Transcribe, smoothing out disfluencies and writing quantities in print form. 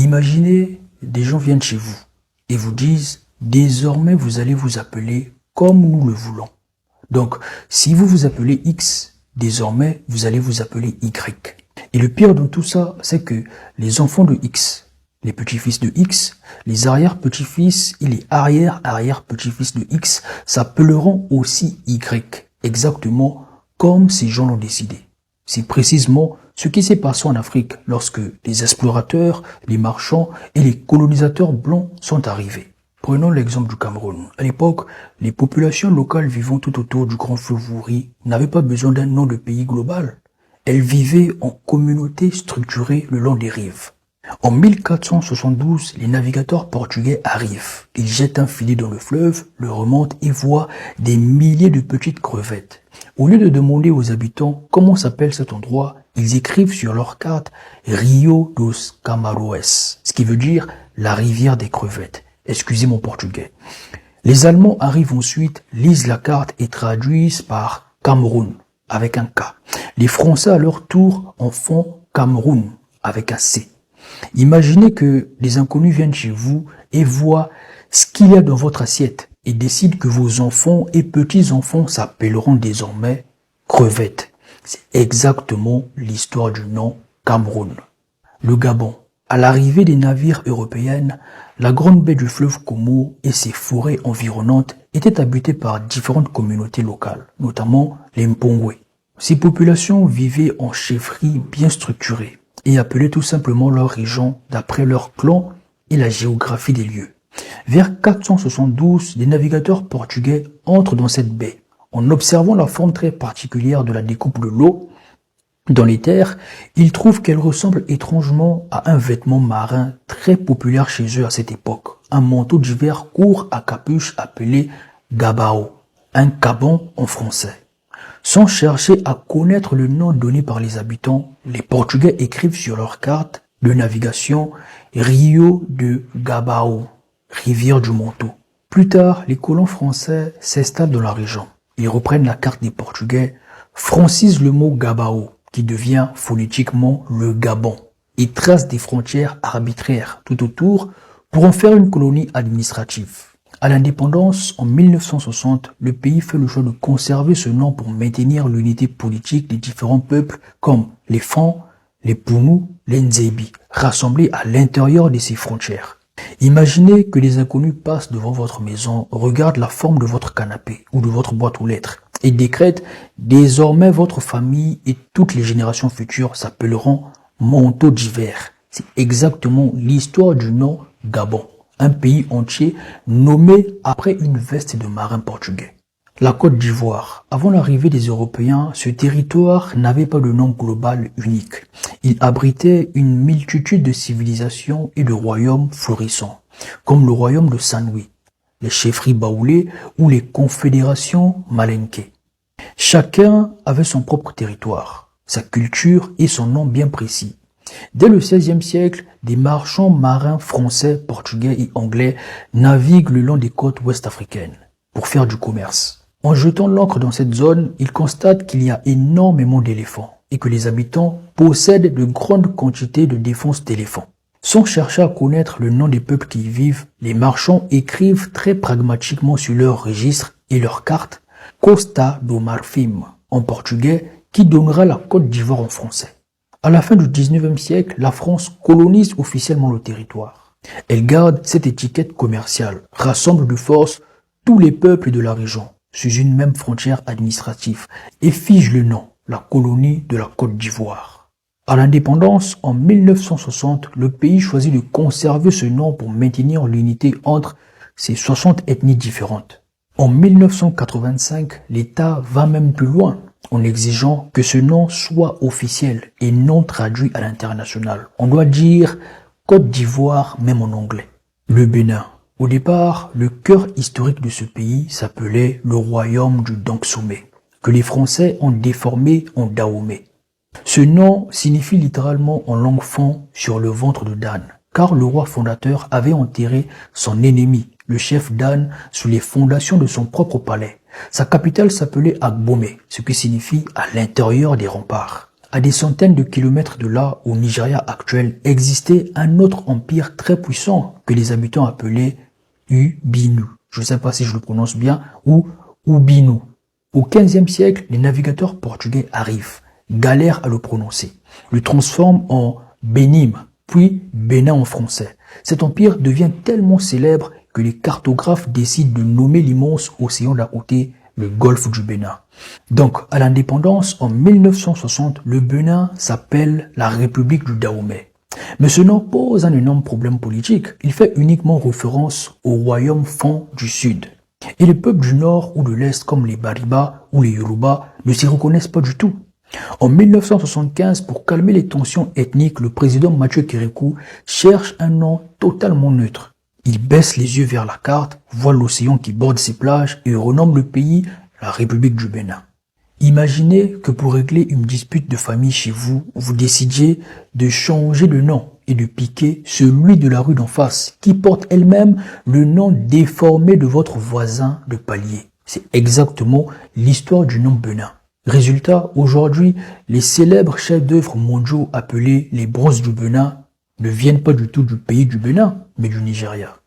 Imaginez, des gens viennent chez vous et vous disent, désormais vous allez vous appeler comme nous le voulons. Donc, si vous vous appelez X, désormais vous allez vous appeler Y. Et le pire dans tout ça, c'est que les enfants de X, les petits-fils de X, les arrière-petits-fils et les arrière-arrière-petits-fils de X s'appelleront aussi Y, exactement comme ces gens l'ont décidé. C'est précisément ce qui s'est passé en Afrique lorsque les explorateurs, les marchands et les colonisateurs blancs sont arrivés. Prenons l'exemple du Cameroun. À l'époque, les populations locales vivant tout autour du grand fleuve Wouri n'avaient pas besoin d'un nom de pays global. Elles vivaient en communautés structurées le long des rives. En 1472, les navigateurs portugais arrivent. Ils jettent un filet dans le fleuve, le remontent et voient des milliers de petites crevettes. Au lieu de demander aux habitants comment s'appelle cet endroit, ils écrivent sur leur carte Rio dos Camaroes, ce qui veut dire la rivière des crevettes. Excusez mon portugais. Les Allemands arrivent ensuite, lisent la carte et traduisent par Cameroun avec un K. Les Français à leur tour en font Cameroun avec un C. Imaginez que des inconnus viennent chez vous et voient ce qu'il y a dans votre assiette et décident que vos enfants et petits-enfants s'appelleront désormais crevettes. C'est exactement l'histoire du nom Cameroun. Le Gabon. À l'arrivée des navires européens, la grande baie du fleuve Congo et ses forêts environnantes étaient habitées par différentes communautés locales, notamment les Mpongwe. Ces populations vivaient en chefferies bien structurées et appelaient tout simplement leur région d'après leur clan et la géographie des lieux. Vers 472, les navigateurs portugais entrent dans cette baie. En observant la forme très particulière de la découpe de l'eau dans les terres, ils trouvent qu'elle ressemble étrangement à un vêtement marin très populaire chez eux à cette époque. Un manteau d'hiver court à capuche appelé gabao, un caban en français. Sans chercher à connaître le nom donné par les habitants, les Portugais écrivent sur leur carte de navigation Rio de Gabao, rivière du manteau. Plus tard, les colons français s'installent dans la région. Ils reprennent la carte des Portugais, francisent le mot Gabao, qui devient phonétiquement le Gabon, et tracent des frontières arbitraires tout autour pour en faire une colonie administrative. À l'indépendance, en 1960, le pays fait le choix de conserver ce nom pour maintenir l'unité politique des différents peuples comme les Francs, les Poumous, les Nzebi, rassemblés à l'intérieur de ces frontières. Imaginez que des inconnus passent devant votre maison, regardent la forme de votre canapé ou de votre boîte aux lettres et décrètent désormais votre famille et toutes les générations futures s'appelleront manteau d'hiver. C'est exactement l'histoire du nom Gabon, un pays entier nommé après une veste de marin portugais. La Côte d'Ivoire. Avant l'arrivée des Européens, ce territoire n'avait pas de nom global unique. Il abritait une multitude de civilisations et de royaumes florissants, comme le royaume de Saint-Louis, les chefferies baoulées ou les confédérations malinké. Chacun avait son propre territoire, sa culture et son nom bien précis. Dès le XVIe siècle, des marchands marins français, portugais et anglais naviguent le long des côtes ouest-africaines pour faire du commerce. En jetant l'ancre dans cette zone, ils constatent qu'il y a énormément d'éléphants et que les habitants possèdent de grandes quantités de défenses d'éléphants. Sans chercher à connaître le nom des peuples qui y vivent, les marchands écrivent très pragmatiquement sur leurs registres et leurs cartes Costa do Marfim en portugais qui donnera la Côte d'Ivoire en français. À la fin du XIXe siècle, la France colonise officiellement le territoire. Elle garde cette étiquette commerciale, rassemble de force tous les peuples de la région sous une même frontière administrative et fige le nom, la colonie de la Côte d'Ivoire. À l'indépendance, en 1960, le pays choisit de conserver ce nom pour maintenir l'unité entre ces 60 ethnies différentes. En 1985, l'État va même plus loin en exigeant que ce nom soit officiel et non traduit à l'international. On doit dire Côte d'Ivoire même en anglais. Le Bénin. Au départ, le cœur historique de ce pays s'appelait le royaume du Dansomé, que les Français ont déformé en Dahomey. Ce nom signifie littéralement en langue fon sur le ventre de Dan, car le roi fondateur avait enterré son ennemi, le chef Dan, sous les fondations de son propre palais. Sa capitale s'appelait Agbomé, ce qui signifie à l'intérieur des remparts. À des centaines de kilomètres de là, au Nigeria actuel, existait un autre empire très puissant que les habitants appelaient Ubinu. Je ne sais pas si je le prononce bien, ou Ubinu. Au XVe siècle, les navigateurs portugais arrivent, galèrent à le prononcer, le transforment en Benim, puis Bénin en français. Cet empire devient tellement célèbre que les cartographes décident de nommer l'immense océan d'à côté le golfe du Bénin. Donc, à l'indépendance, en 1960, le Bénin s'appelle la République du Dahomey. Mais ce nom pose un énorme problème politique. Il fait uniquement référence au royaume Fan du Sud. Et les peuples du Nord ou de l'Est, comme les Bariba ou les Yoruba, ne s'y reconnaissent pas du tout. En 1975, pour calmer les tensions ethniques, le président Mathieu Kérékou cherche un nom totalement neutre. Il baisse les yeux vers la carte, voit l'océan qui borde ses plages et renomme le pays la République du Bénin. Imaginez que pour régler une dispute de famille chez vous, vous décidiez de changer de nom et de piquer celui de la rue d'en face, qui porte elle-même le nom déformé de votre voisin de palier. C'est exactement l'histoire du nom Bénin. Résultat, aujourd'hui, les célèbres chefs-d'œuvre mondiaux appelés les bronzes du Bénin ne viennent pas du tout du pays du Bénin, mais du Nigeria.